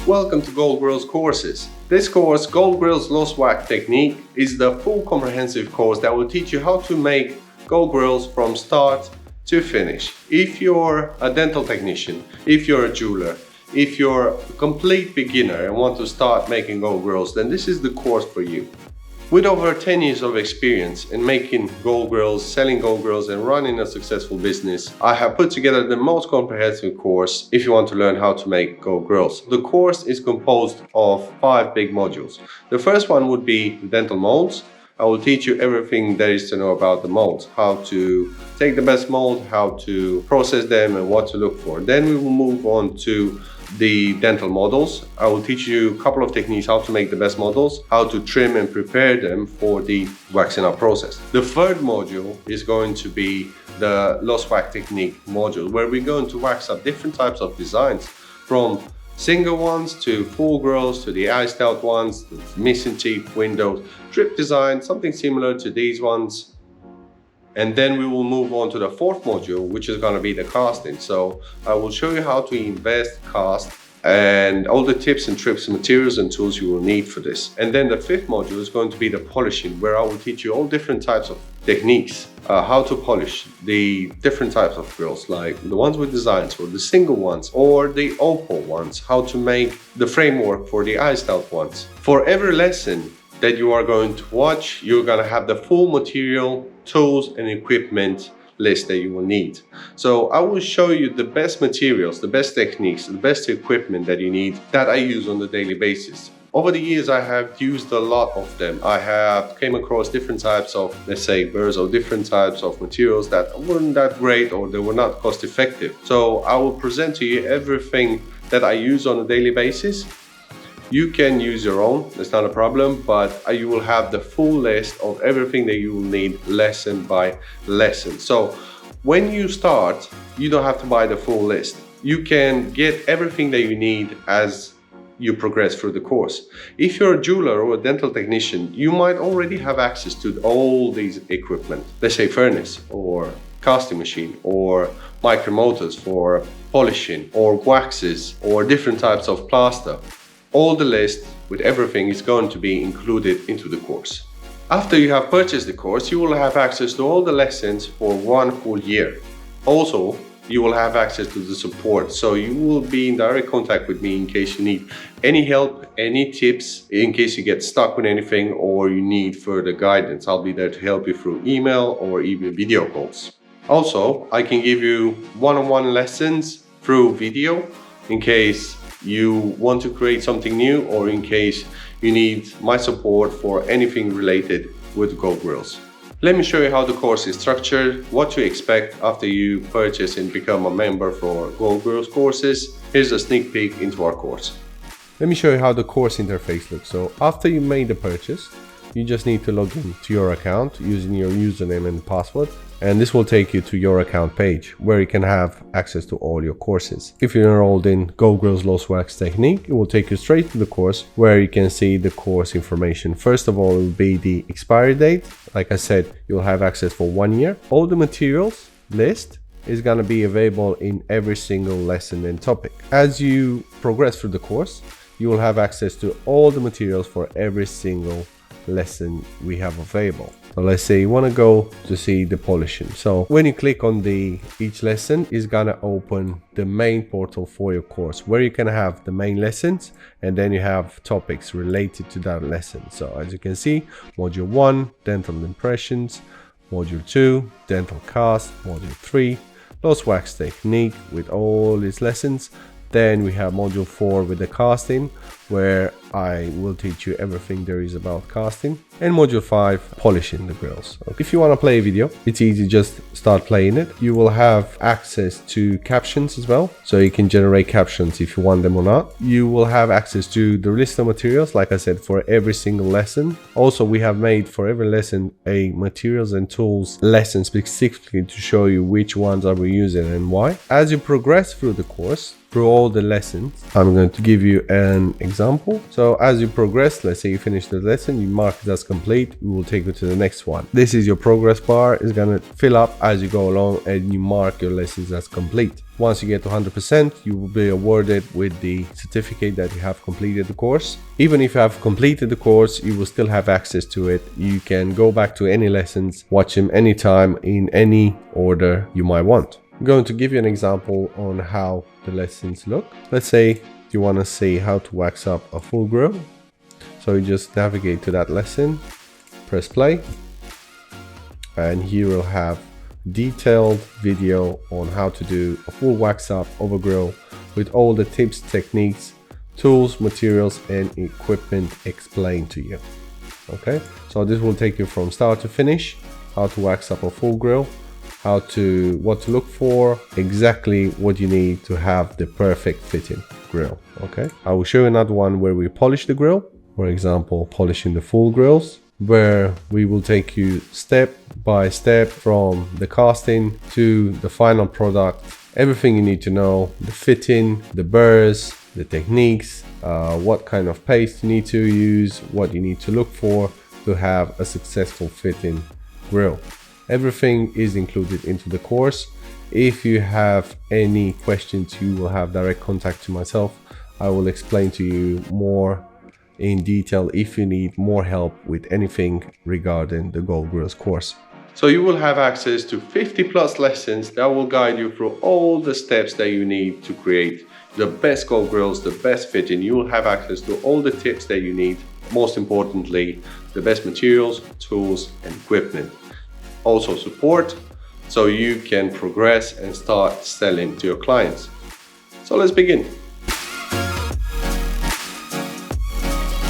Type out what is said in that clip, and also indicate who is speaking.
Speaker 1: Welcome to Gold Grillz courses. This course, Gold Grillz Lost Wax Technique, is the full comprehensive course that will teach you how to make gold grills from start to finish. If you're a dental technician, if you're a jeweler, if you're a complete beginner and want to start making gold grills, then this is the course for you. With over 10 years of experience in making gold grills, selling gold grills and running a successful business, I have put together the most comprehensive course if you want to learn how to make gold grills. The course is composed of 5 big modules. The first one would be the dental molds. I will teach you everything there is to know about the molds, how to take the best mold, how to process them and what to look for. Then we will move on to the dental models. I will teach you a couple of techniques how to make the best models, how to trim and prepare them for the waxing up process. The third module is going to be the lost wax technique module, where we're going to wax up different types of designs, from single ones to full grills to the iced out ones, the missing teeth, windows, drip design, something similar to these ones. And then we will move on to the fourth module, which is going to be the casting. So I will show you how to invest, cast, and all the tips and tricks, materials and tools you will need for this. And then the fifth module is going to be the polishing, where I will teach you all different types of techniques, how to polish the different types of grills, like the ones with designs, or the single ones, or the opal ones, how to make the framework for the iced out ones. For every lesson that you are going to watch, you're going to have the full material, tools and equipment list that you will need. So I will show you the best materials, the best techniques, the best equipment that you need that I use on a daily basis. Over the years, I have used a lot of them. I have came across different types of, let's say, burrs or different types of materials that weren't that great or they were not cost effective. So I will present to you everything that I use on a daily basis. You can use your own, that's not a problem, but you will have the full list of everything that you will need lesson by lesson. So when you start, you don't have to buy the full list. You can get everything that you need as you progress through the course. If you're a jeweler or a dental technician, you might already have access to all these equipment. Let's say furnace or casting machine or micro motors for polishing or waxes or different types of plaster. All the list with everything is going to be included into the course. After you have purchased the course, you will have access to all the lessons for 1 full year. Also, you will have access to the support, so you will be in direct contact with me in case you need any help, any tips, in case you get stuck with anything or you need further guidance. I'll be there to help you through email or even video calls. Also, I can give you one-on-one lessons through video in case you want to create something new or in case you need my support for anything related with gold grills. Let me show you how the course is structured, what to expect after you purchase and become a member for Gold Grillz courses. Here's a sneak peek into our course. Let me show you how the course interface looks. So after you made the purchase, you just need to log in to your account using your username and password. And this will take you to your account page where you can have access to all your courses. If you're enrolled in Gold Grillz Lost Wax Technique, it will take you straight to the course where you can see the course information. First of all, it will be the expiry date. Like I said, you'll have access for 1 year. All the materials list is going to be available in every single lesson and topic. As you progress through the course, you will have access to all the materials for every single lesson we have available. So let's say you want to go to see the polishing. So when you click on each lesson, is gonna open the main portal for your course where you can have the main lessons and then you have topics related to that lesson. So as you can see, module 1, dental impressions, module 2, dental cast, module 3, lost wax technique with all its lessons. Then we have module 4 with the casting, where I will teach you everything there is about casting, and module 5, polishing the grills. If you want to play a video, it's easy, just start playing it. You will have access to captions as well, so you can generate captions if you want them or not. You will have access to the list of materials, like I said, for every single lesson. Also, we have made for every lesson a materials and tools lesson specifically to show you which ones are we using and why. As you progress through the course, through all the lessons. I'm going to give you an example. So as you progress, let's say you finish the lesson, you mark it as complete, we will take you to the next one. This is your progress bar. It's going to fill up as you go along and you mark your lessons as complete. Once you get to 100%, you will be awarded with the certificate that you have completed the course. Even if you have completed the course, you will still have access to it. You can go back to any lessons, watch them anytime in any order you might want. I'm going to give you an example on how the lessons look. Let's say you want to see how to wax up a full grill. So you just navigate to that lesson, press play, and here we'll have detailed video on how to do a full wax up of a grill with all the tips, techniques, tools, materials and equipment explained to you. Okay, so this will take you from start to finish, how to wax up a full grill, what to look for, exactly what you need to have the perfect fitting grill. Okay, I will show you another one where we polish the grill, for example polishing the full grills, where we will take you step by step from the casting to the final product. Everything you need to know, the fitting, the burrs, the techniques, what kind of paste you need to use, what you need to look for to have a successful fitting grill. Everything is included into the course. If you have any questions, you will have direct contact to myself. I will explain to you more in detail if you need more help with anything regarding the Gold Grills course. So you will have access to 50+ lessons that will guide you through all the steps that you need to create the best Gold Grills, the best fitting. You will have access to all the tips that you need. Most importantly, the best materials, tools and equipment. Also support, so you can progress and start selling to your clients. So let's begin.